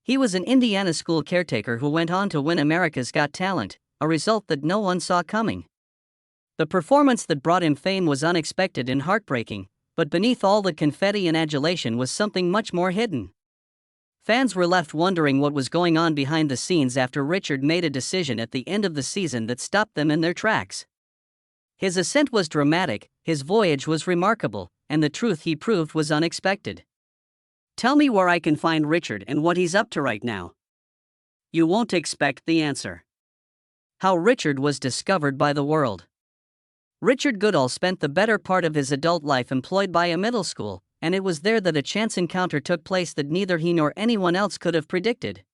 He was an Indiana school caretaker who went on to win America's Got Talent, a result that no one saw coming. The performance that brought him fame was unexpected and heartbreaking, but beneath all the confetti and adulation was something much more hidden. Fans were left wondering what was going on behind the scenes after Richard made a decision at the end of the season that stopped them in their tracks. His ascent was dramatic, his voyage was remarkable, and the truth he proved was unexpected. Tell me where I can find Richard and what he's up to right now. You won't expect the answer. How Richard was discovered by the world. Richard Goodall spent the better part of his adult life employed by a middle school, and it was there that a chance encounter took place that neither he nor anyone else could have predicted.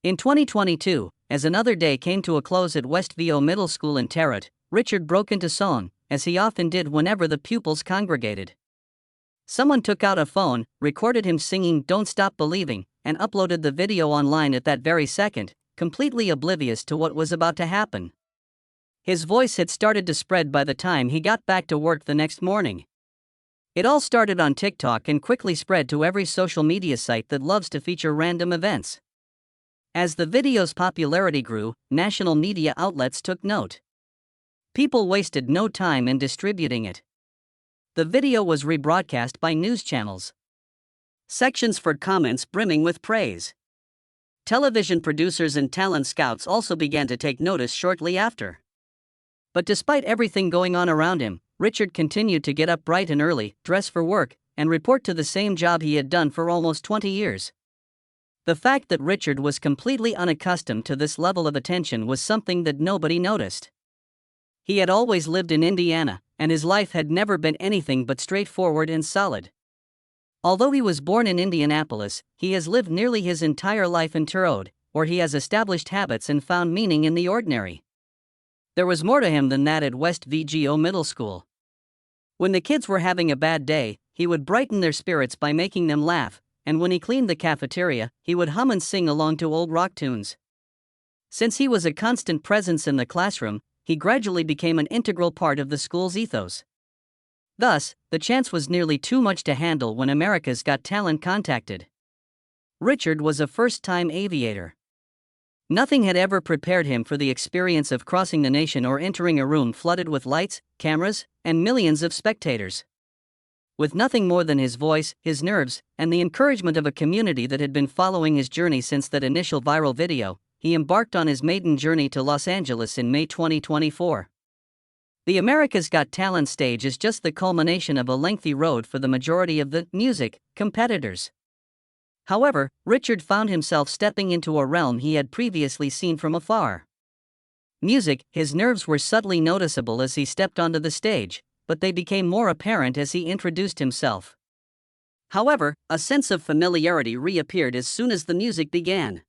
In 2022, as another day came to a close at Westview Middle School in Tarrant, Richard broke into song, as he often did whenever the pupils congregated. Someone took out a phone, recorded him singing "Don't Stop Believing," and uploaded the video online at that very second, completely oblivious to what was about to happen. His voice had started to spread by the time he got back to work the next morning. It all started on TikTok and quickly spread to every social media site that loves to feature random events. As the video's popularity grew, national media outlets took note. People wasted no time in distributing it. The video was rebroadcast by news channels. Sections for comments brimming with praise. Television producers and talent scouts also began to take notice shortly after. But despite everything going on around him, Richard continued to get up bright and early, dress for work, and report to the same job he had done for almost 20 years. The fact that Richard was completely unaccustomed to this level of attention was something that nobody noticed. He had always lived in Indiana, and his life had never been anything but straightforward and solid. Although he was born in Indianapolis, he has lived nearly his entire life in Tarrant, where he has established habits and found meaning in the ordinary. There was more to him than that at Westview Middle School. When the kids were having a bad day, he would brighten their spirits by making them laugh, and when he cleaned the cafeteria, he would hum and sing along to old rock tunes. Since he was a constant presence in the classroom, he gradually became an integral part of the school's ethos. Thus, the chance was nearly too much to handle when America's Got Talent contacted. Richard was a first-time aviator. Nothing had ever prepared him for the experience of crossing the nation or entering a room flooded with lights, cameras, and millions of spectators. With nothing more than his voice, his nerves, and the encouragement of a community that had been following his journey since that initial viral video, he embarked on his maiden journey to Los Angeles in May 2024. The America's Got Talent stage is just the culmination of a lengthy road for the majority of the music competitors. However, Richard found himself stepping into a realm he had previously seen from afar. Music, his nerves were subtly noticeable as he stepped onto the stage, but they became more apparent as he introduced himself. However, a sense of familiarity reappeared as soon as the music began.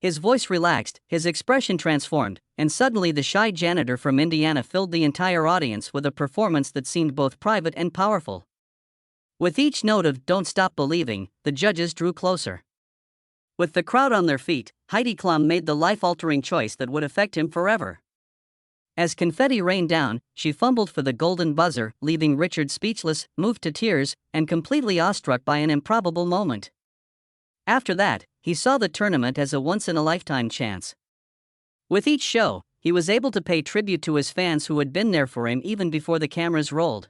His voice relaxed, his expression transformed, and suddenly the shy janitor from Indiana filled the entire audience with a performance that seemed both private and powerful. With each note of "Don't Stop Believing," the judges drew closer. With the crowd on their feet, Heidi Klum made the life-altering choice that would affect him forever. As confetti rained down, she fumbled for the golden buzzer, leaving Richard speechless, moved to tears, and completely awestruck by an improbable moment. After that, he saw the tournament as a once-in-a-lifetime chance. With each show, he was able to pay tribute to his fans who had been there for him even before the cameras rolled.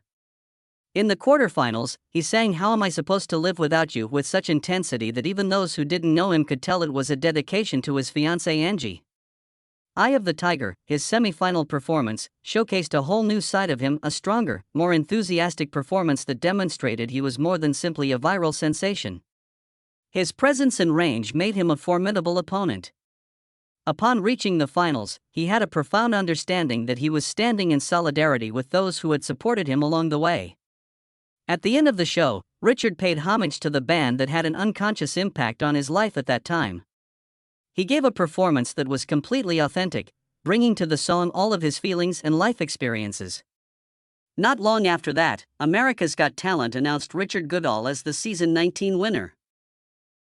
In the quarterfinals, he sang "How Am I Supposed to Live Without You" with such intensity that even those who didn't know him could tell it was a dedication to his fiancée Angie. "Eye of the Tiger," his semi-final performance, showcased a whole new side of him, a stronger, more enthusiastic performance that demonstrated he was more than simply a viral sensation. His presence and range made him a formidable opponent. Upon reaching the finals, he had a profound understanding that he was standing in solidarity with those who had supported him along the way. At the end of the show, Richard paid homage to the band that had an unconscious impact on his life at that time. He gave a performance that was completely authentic, bringing to the song all of his feelings and life experiences. Not long after that, America's Got Talent announced Richard Goodall as the season 19 winner.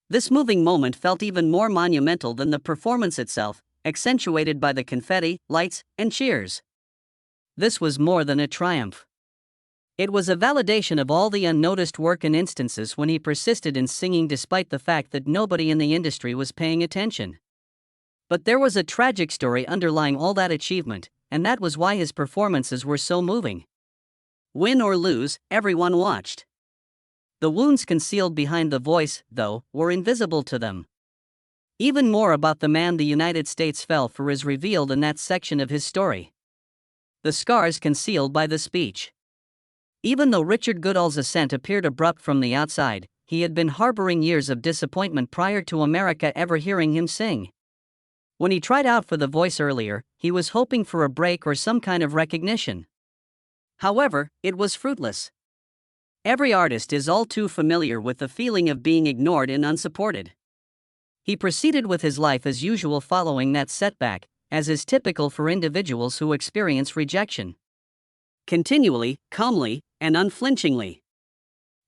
This moving moment felt even more monumental than the performance itself, accentuated by the confetti, lights, and cheers. This was more than a triumph. It was a validation of all the unnoticed work and instances when he persisted in singing despite the fact that nobody in the industry was paying attention. But there was a tragic story underlying all that achievement, and that was why his performances were so moving. Win or lose, everyone watched. The wounds concealed behind the voice, though, were invisible to them. Even more about the man the United States fell for is revealed in that section of his story. The scars concealed by the speech. Even though Richard Goodall's ascent appeared abrupt from the outside, he had been harboring years of disappointment prior to America ever hearing him sing. When he tried out for The Voice earlier, he was hoping for a break or some kind of recognition. However, it was fruitless. Every artist is all too familiar with the feeling of being ignored and unsupported. He proceeded with his life as usual following that setback, as is typical for individuals who experience rejection. Continually, calmly, and unflinchingly.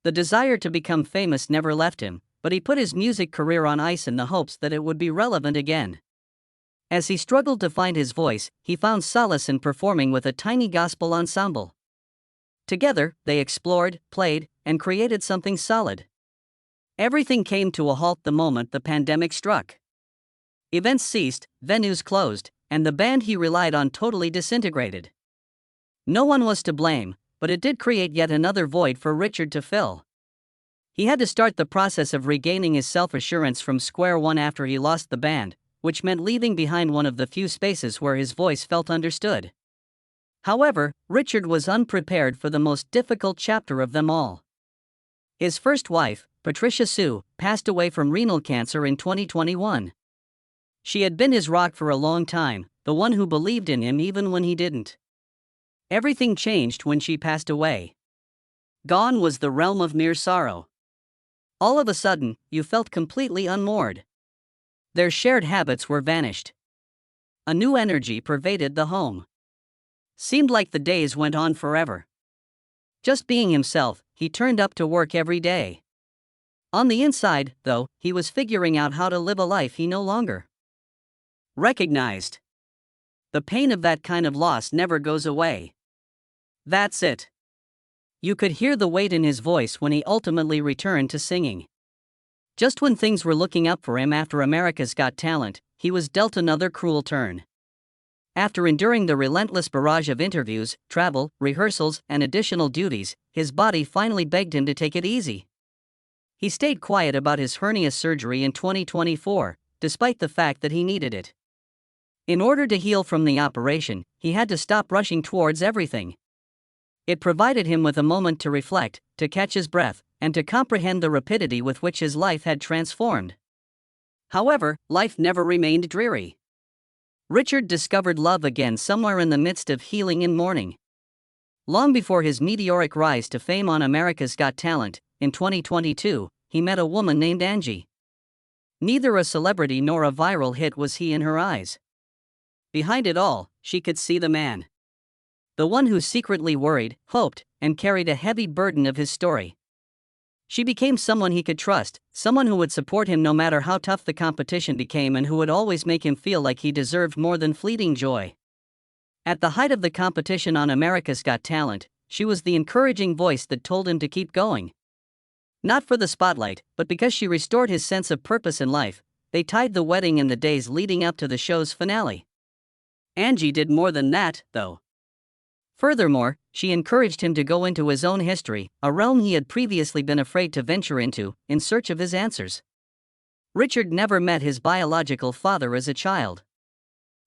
The desire to become famous never left him, but he put his music career on ice in the hopes that it would be relevant again. As he struggled to find his voice, he found solace in performing with a tiny gospel ensemble. Together, they explored, played, and created something solid. Everything came to a halt the moment the pandemic struck. Events ceased, venues closed, and the band he relied on totally disintegrated. No one was to blame, but it did create yet another void for Richard to fill. He had to start the process of regaining his self-assurance from square one after he lost the band, which meant leaving behind one of the few spaces where his voice felt understood. However, Richard was unprepared for the most difficult chapter of them all. His first wife, Patricia Sue, passed away from renal cancer in 2021. She had been his rock for a long time, the one who believed in him even when he didn't. Everything changed when she passed away. Gone was the realm of mere sorrow. All of a sudden, you felt completely unmoored. Their shared habits were vanished. A new energy pervaded the home. Seemed like the days went on forever. Just being himself, he turned up to work every day. On the inside, though, he was figuring out how to live a life he no longer recognized. The pain of that kind of loss never goes away. That's it. You could hear the weight in his voice when he ultimately returned to singing. Just when things were looking up for him after America's Got Talent, he was dealt another cruel turn. After enduring the relentless barrage of interviews, travel, rehearsals, and additional duties, his body finally begged him to take it easy. He stayed quiet about his hernia surgery in 2024, despite the fact that he needed it. In order to heal from the operation, he had to stop rushing towards everything. It provided him with a moment to reflect, to catch his breath, and to comprehend the rapidity with which his life had transformed. However, life never remained dreary. Richard discovered love again somewhere in the midst of healing and mourning. Long before his meteoric rise to fame on America's Got Talent, in 2022, he met a woman named Angie. Neither a celebrity nor a viral hit was he in her eyes. Behind it all, she could see the man. The one who secretly worried, hoped, and carried a heavy burden of his story. She became someone he could trust, someone who would support him no matter how tough the competition became and who would always make him feel like he deserved more than fleeting joy. At the height of the competition on America's Got Talent, she was the encouraging voice that told him to keep going. Not for the spotlight, but because she restored his sense of purpose in life. They tied the wedding and the days leading up to the show's finale. Angie did more than that, though. Furthermore, she encouraged him to go into his own history, a realm he had previously been afraid to venture into, in search of his answers. Richard never met his biological father as a child.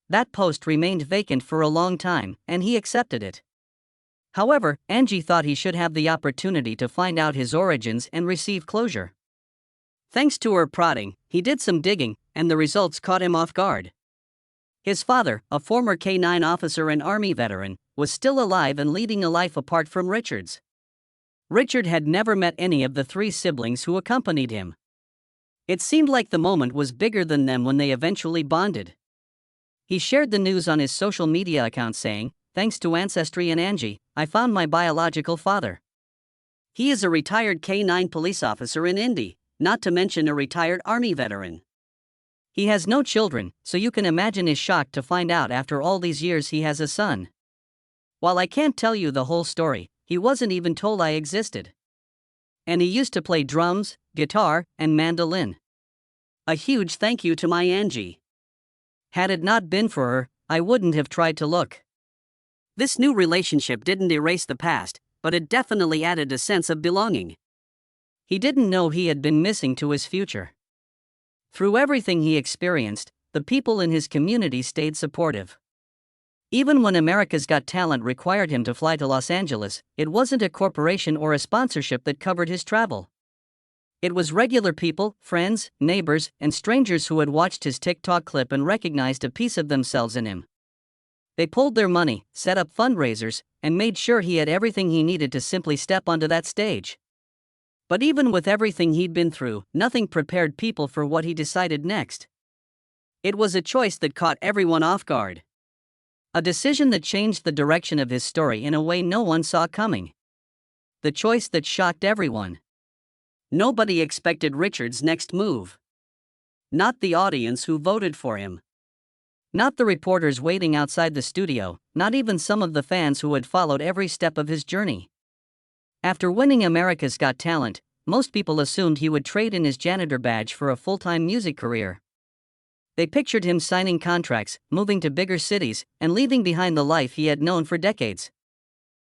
That post remained vacant for a long time, and he accepted it. However, Angie thought he should have the opportunity to find out his origins and receive closure. Thanks to her prodding, he did some digging, and the results caught him off guard. His father, a former K-9 officer and Army veteran, was still alive and leading a life apart from Richard's. Richard had never met any of the three siblings who accompanied him. It seemed like the moment was bigger than them when they eventually bonded. He shared the news on his social media account saying, "Thanks to Ancestry and Angie, I found my biological father. He is a retired K-9 police officer in Indy, not to mention a retired Army veteran. He has no children, so you can imagine his shock to find out after all these years he has a son. While I can't tell you the whole story, he wasn't even told I existed. And he used to play drums, guitar, and mandolin. A huge thank you to my Angie. Had it not been for her, I wouldn't have tried to look. This new relationship didn't erase the past, but it definitely added a sense of belonging. He didn't know he had been missing to his future. Through everything he experienced, the people in his community stayed supportive. Even when America's Got Talent required him to fly to Los Angeles, it wasn't a corporation or a sponsorship that covered his travel. It was regular people, friends, neighbors, and strangers who had watched his TikTok clip and recognized a piece of themselves in him. They pulled their money, set up fundraisers, and made sure he had everything he needed to simply step onto that stage. But even with everything he'd been through, nothing prepared people for what he decided next. It was a choice that caught everyone off guard. A decision that changed the direction of his story in a way no one saw coming. The choice that shocked everyone. Nobody expected Richard's next move. Not the audience who voted for him. Not the reporters waiting outside the studio, not even some of the fans who had followed every step of his journey. After winning America's Got Talent, most people assumed he would trade in his janitor badge for a full-time music career. They pictured him signing contracts, moving to bigger cities, and leaving behind the life he had known for decades.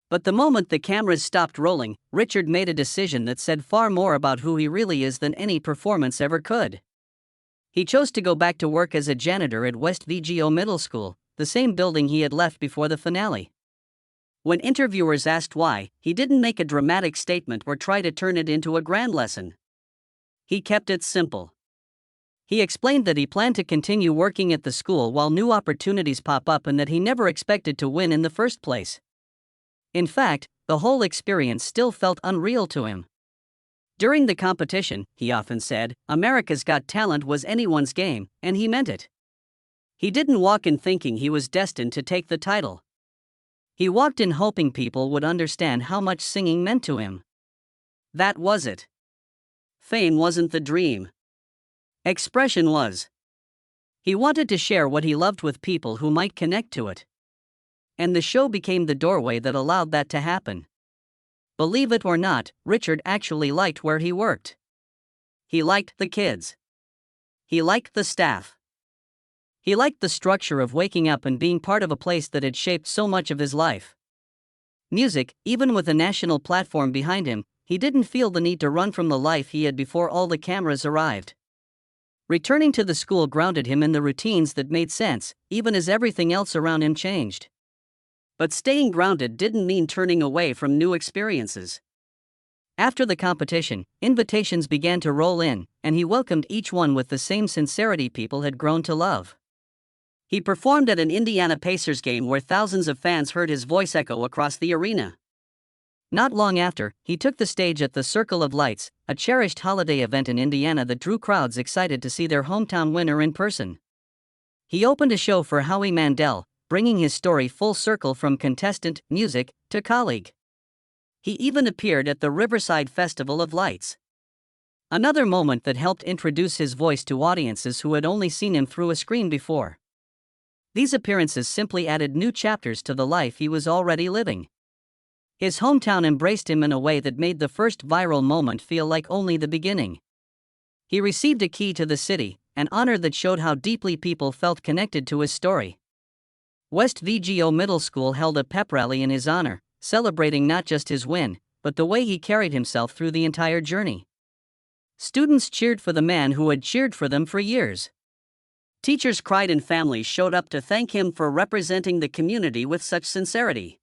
But the moment the cameras stopped rolling, Richard made a decision that said far more about who he really is than any performance ever could. He chose to go back to work as a janitor at West VGO Middle School, the same building he had left before the finale. When interviewers asked why, he didn't make a dramatic statement or try to turn it into a grand lesson. He kept it simple. He explained that he planned to continue working at the school while new opportunities pop up and that he never expected to win in the first place. In fact, the whole experience still felt unreal to him. During the competition, he often said, America's Got Talent was anyone's game, and he meant it. He didn't walk in thinking he was destined to take the title. He walked in hoping people would understand how much singing meant to him. That was it. Fame wasn't the dream. Expression was. He wanted to share what he loved with people who might connect to it. And the show became the doorway that allowed that to happen. Believe it or not, Richard actually liked where he worked. He liked the kids. He liked the staff. He liked the structure of waking up and being part of a place that had shaped so much of his life. Music, even with a national platform behind him, he didn't feel the need to run from the life he had before all the cameras arrived. Returning to the school grounded him in the routines that made sense, even as everything else around him changed. But staying grounded didn't mean turning away from new experiences. After the competition, invitations began to roll in, and he welcomed each one with the same sincerity people had grown to love. He performed at an Indiana Pacers game where thousands of fans heard his voice echo across the arena. Not long after, he took the stage at the Circle of Lights, a cherished holiday event in Indiana that drew crowds excited to see their hometown winner in person. He opened a show for Howie Mandel, bringing his story full circle from contestant, music, to colleague. He even appeared at the Riverside Festival of Lights. Another moment that helped introduce his voice to audiences who had only seen him through a screen before. These appearances simply added new chapters to the life he was already living. His hometown embraced him in a way that made the first viral moment feel like only the beginning. He received a key to the city, an honor that showed how deeply people felt connected to his story. West VGO Middle School held a pep rally in his honor, celebrating not just his win, but the way he carried himself through the entire journey. Students cheered for the man who had cheered for them for years. Teachers cried and families showed up to thank him for representing the community with such sincerity.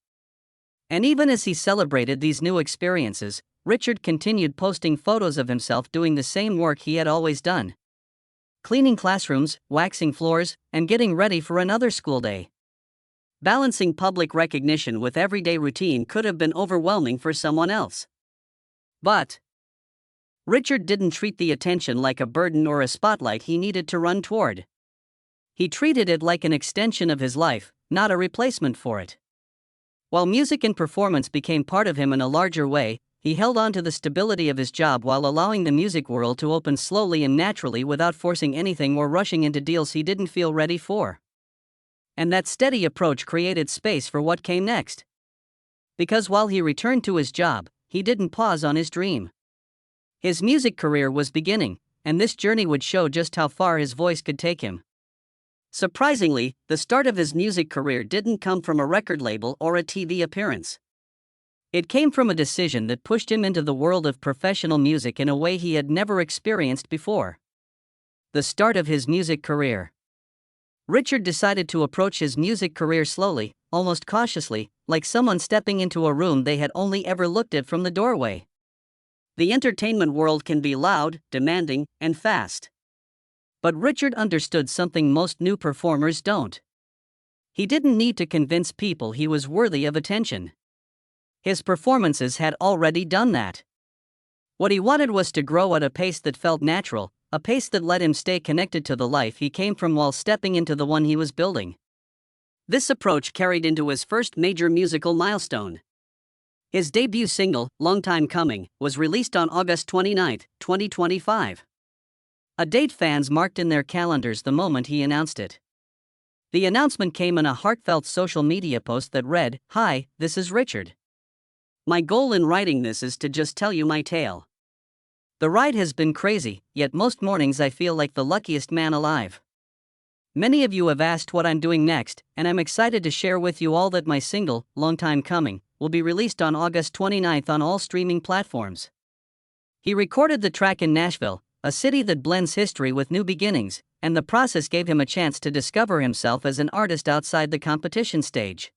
And even as he celebrated these new experiences, Richard continued posting photos of himself doing the same work he had always done. Cleaning classrooms, waxing floors, and getting ready for another school day. Balancing public recognition with everyday routine could have been overwhelming for someone else. But Richard didn't treat the attention like a burden or a spotlight he needed to run toward. He treated it like an extension of his life, not a replacement for it. While music and performance became part of him in a larger way, he held on to the stability of his job while allowing the music world to open slowly and naturally without forcing anything or rushing into deals he didn't feel ready for. And that steady approach created space for what came next. Because while he returned to his job, he didn't pause on his dream. His music career was beginning, and this journey would show just how far his voice could take him. Surprisingly, the start of his music career didn't come from a record label or a TV appearance. It came from a decision that pushed him into the world of professional music in a way he had never experienced before. The start of his music career. Richard decided to approach his music career slowly, almost cautiously, like someone stepping into a room they had only ever looked at from the doorway. The entertainment world can be loud, demanding, and fast. But Richard understood something most new performers don't. He didn't need to convince people he was worthy of attention. His performances had already done that. What he wanted was to grow at a pace that felt natural, a pace that let him stay connected to the life he came from while stepping into the one he was building. This approach carried into his first major musical milestone. His debut single, Long Time Coming, was released on August 29, 2025. A date fans marked in their calendars the moment he announced it. The announcement came in a heartfelt social media post that read, "Hi, this is Richard. My goal in writing this is to just tell you my tale. The ride has been crazy, yet most mornings I feel like the luckiest man alive. Many of you have asked what I'm doing next, and I'm excited to share with you all that my single, Long Time Coming, will be released on August 29 on all streaming platforms." He recorded the track in Nashville, a city that blends history with new beginnings, and the process gave him a chance to discover himself as an artist outside the competition stage.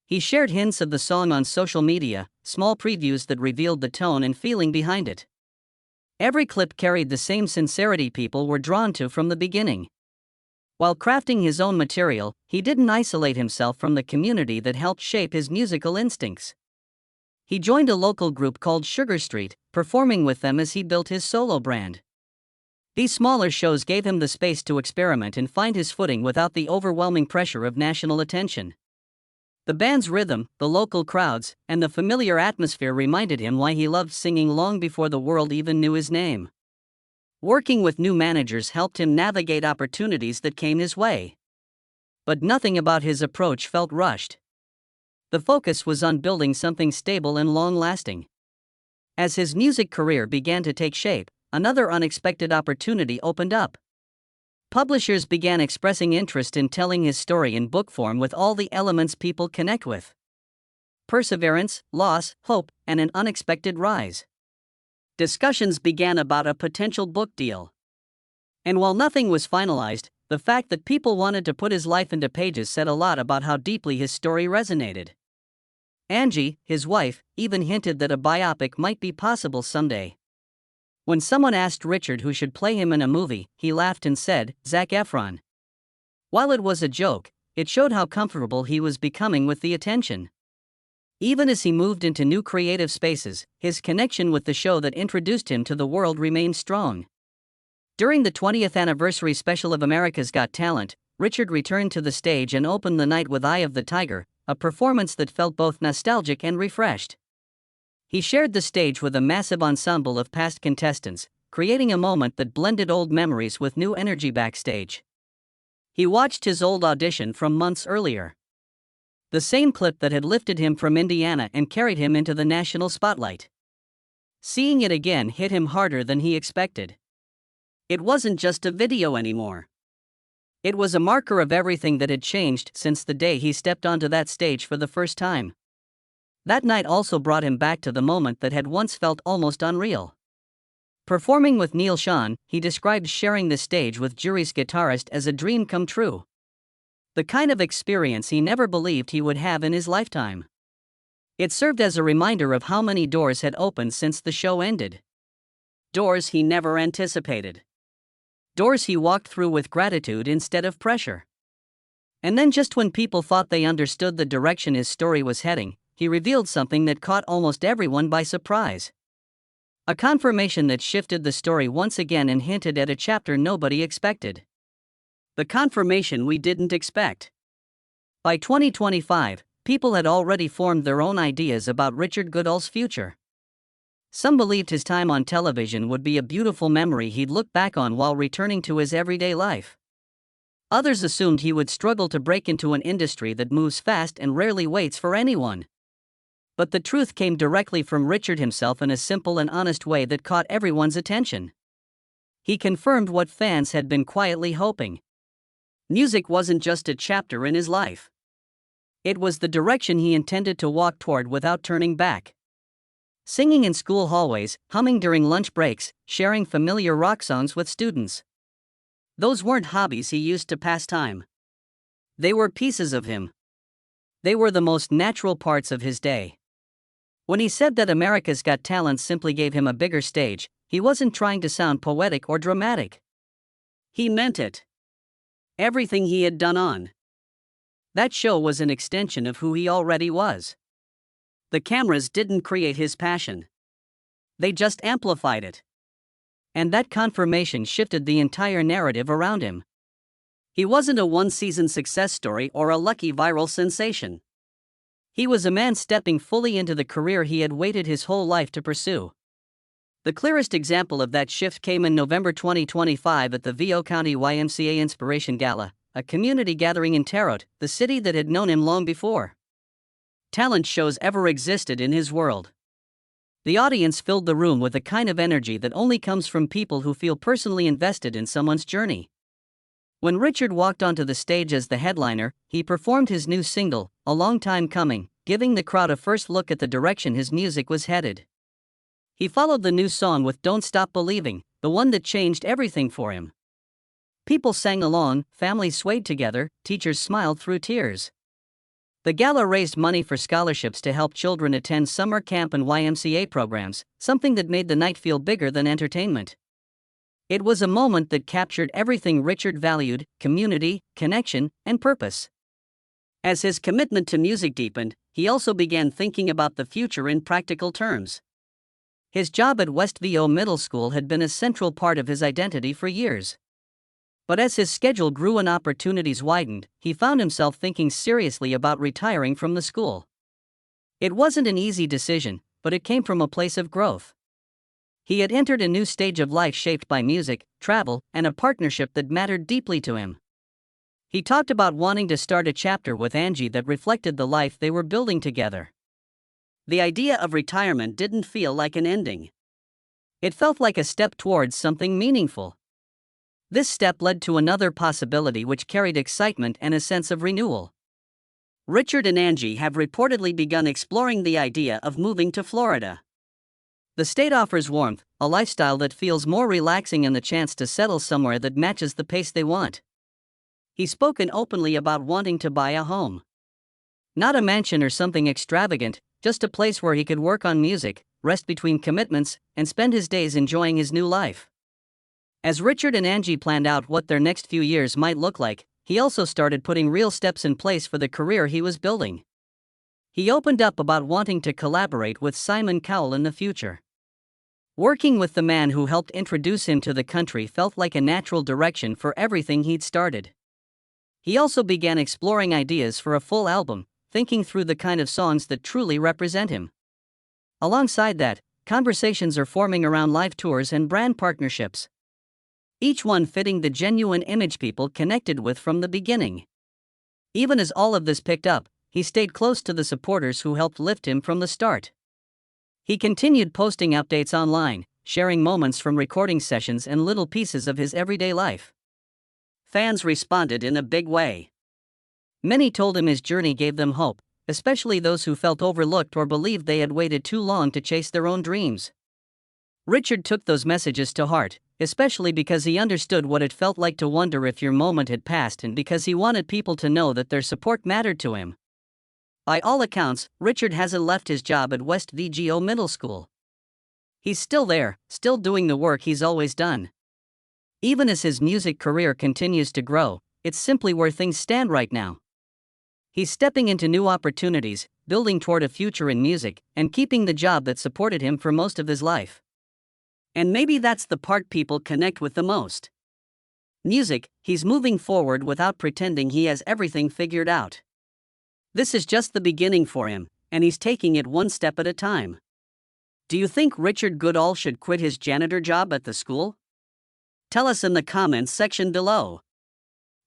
He shared hints of the song on social media, small previews that revealed the tone and feeling behind it. Every clip carried the same sincerity people were drawn to from the beginning. While crafting his own material, he didn't isolate himself from the community that helped shape his musical instincts. He joined a local group called Sugar Street, performing with them as he built his solo brand. These smaller shows gave him the space to experiment and find his footing without the overwhelming pressure of national attention. The band's rhythm, the local crowds, and the familiar atmosphere reminded him why he loved singing long before the world even knew his name. Working with new managers helped him navigate opportunities that came his way. But nothing about his approach felt rushed. The focus was on building something stable and long-lasting. As his music career began to take shape, another unexpected opportunity opened up. Publishers began expressing interest in telling his story in book form with all the elements people connect with: perseverance, loss, hope, and an unexpected rise. Discussions began about a potential book deal. And while nothing was finalized, the fact that people wanted to put his life into pages said a lot about how deeply his story resonated. Angie, his wife, even hinted that a biopic might be possible someday. When someone asked Richard who should play him in a movie, he laughed and said, "Zac Efron." While it was a joke, it showed how comfortable he was becoming with the attention. Even as he moved into new creative spaces, his connection with the show that introduced him to the world remained strong. During the 20th anniversary special of America's Got Talent, Richard returned to the stage and opened the night with Eye of the Tiger, a performance that felt both nostalgic and refreshed. He shared the stage with a massive ensemble of past contestants, creating a moment that blended old memories with new energy backstage. He watched his old audition from months earlier. The same clip that had lifted him from Indiana and carried him into the national spotlight. Seeing it again hit him harder than he expected. It wasn't just a video anymore. It was a marker of everything that had changed since the day he stepped onto that stage for the first time. That night also brought him back to the moment that had once felt almost unreal. Performing with Neil Schon, he described sharing the stage with Jury's guitarist as a dream come true. The kind of experience he never believed he would have in his lifetime. It served as a reminder of how many doors had opened since the show ended. Doors he never anticipated. Doors he walked through with gratitude instead of pressure. And then just when people thought they understood the direction his story was heading, he revealed something that caught almost everyone by surprise. A confirmation that shifted the story once again and hinted at a chapter nobody expected. The confirmation we didn't expect. By 2025, people had already formed their own ideas about Richard Goodall's future. Some believed his time on television would be a beautiful memory he'd look back on while returning to his everyday life. Others assumed he would struggle to break into an industry that moves fast and rarely waits for anyone. But the truth came directly from Richard himself in a simple and honest way that caught everyone's attention. He confirmed what fans had been quietly hoping. Music wasn't just a chapter in his life. It was the direction he intended to walk toward without turning back. Singing in school hallways, humming during lunch breaks, sharing familiar rock songs with students. Those weren't hobbies he used to pass time. They were pieces of him. They were the most natural parts of his day. When he said that America's Got Talent simply gave him a bigger stage, he wasn't trying to sound poetic or dramatic. He meant it. Everything he had done on that show was an extension of who he already was. The cameras didn't create his passion. They just amplified it. And that confirmation shifted the entire narrative around him. He wasn't a one-season success story or a lucky viral sensation. He was a man stepping fully into the career he had waited his whole life to pursue. The clearest example of that shift came in November 2025 at the VO County YMCA Inspiration Gala, a community gathering in Terre, the city that had known him long before talent shows ever existed in his world. The audience filled the room with a kind of energy that only comes from people who feel personally invested in someone's journey. When Richard walked onto the stage as the headliner, he performed his new single, A Long Time Coming, giving the crowd a first look at the direction his music was headed. He followed the new song with Don't Stop Believing, the one that changed everything for him. People sang along, families swayed together, teachers smiled through tears. The gala raised money for scholarships to help children attend summer camp and YMCA programs, something that made the night feel bigger than entertainment. It was a moment that captured everything Richard valued: community, connection, and purpose. As his commitment to music deepened, he also began thinking about the future in practical terms. His job at West VO Middle School had been a central part of his identity for years. But as his schedule grew and opportunities widened, he found himself thinking seriously about retiring from the school. It wasn't an easy decision, but it came from a place of growth. He had entered a new stage of life shaped by music, travel, and a partnership that mattered deeply to him. He talked about wanting to start a chapter with Angie that reflected the life they were building together. The idea of retirement didn't feel like an ending. It felt like a step towards something meaningful. This step led to another possibility which carried excitement and a sense of renewal. Richard and Angie have reportedly begun exploring the idea of moving to Florida. The state offers warmth, a lifestyle that feels more relaxing, and the chance to settle somewhere that matches the pace they want. He's spoken openly about wanting to buy a home. Not a mansion or something extravagant, just a place where he could work on music, rest between commitments, and spend his days enjoying his new life. As Richard and Angie planned out what their next few years might look like, he also started putting real steps in place for the career he was building. He opened up about wanting to collaborate with Simon Cowell in the future. Working with the man who helped introduce him to the country felt like a natural direction for everything he'd started. He also began exploring ideas for a full album, thinking through the kind of songs that truly represent him. Alongside that, conversations are forming around live tours and brand partnerships. Each one fitting the genuine image people connected with from the beginning. Even as all of this picked up, he stayed close to the supporters who helped lift him from the start. He continued posting updates online, sharing moments from recording sessions and little pieces of his everyday life. Fans responded in a big way. Many told him his journey gave them hope, especially those who felt overlooked or believed they had waited too long to chase their own dreams. Richard took those messages to heart, especially because he understood what it felt like to wonder if your moment had passed, and because he wanted people to know that their support mattered to him. By all accounts, Richard hasn't left his job at West VGO Middle School. He's still there, still doing the work he's always done. Even as his music career continues to grow, it's simply where things stand right now. He's stepping into new opportunities, building toward a future in music, and keeping the job that supported him for most of his life. And maybe that's the part people connect with the most. Music, he's moving forward without pretending he has everything figured out. This is just the beginning for him, and he's taking it one step at a time. Do you think Richard Goodall should quit his janitor job at the school? Tell us in the comments section below.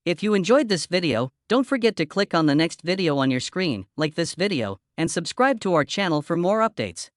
If you enjoyed this video, don't forget to click on the next video on your screen, like this video, and subscribe to our channel for more updates.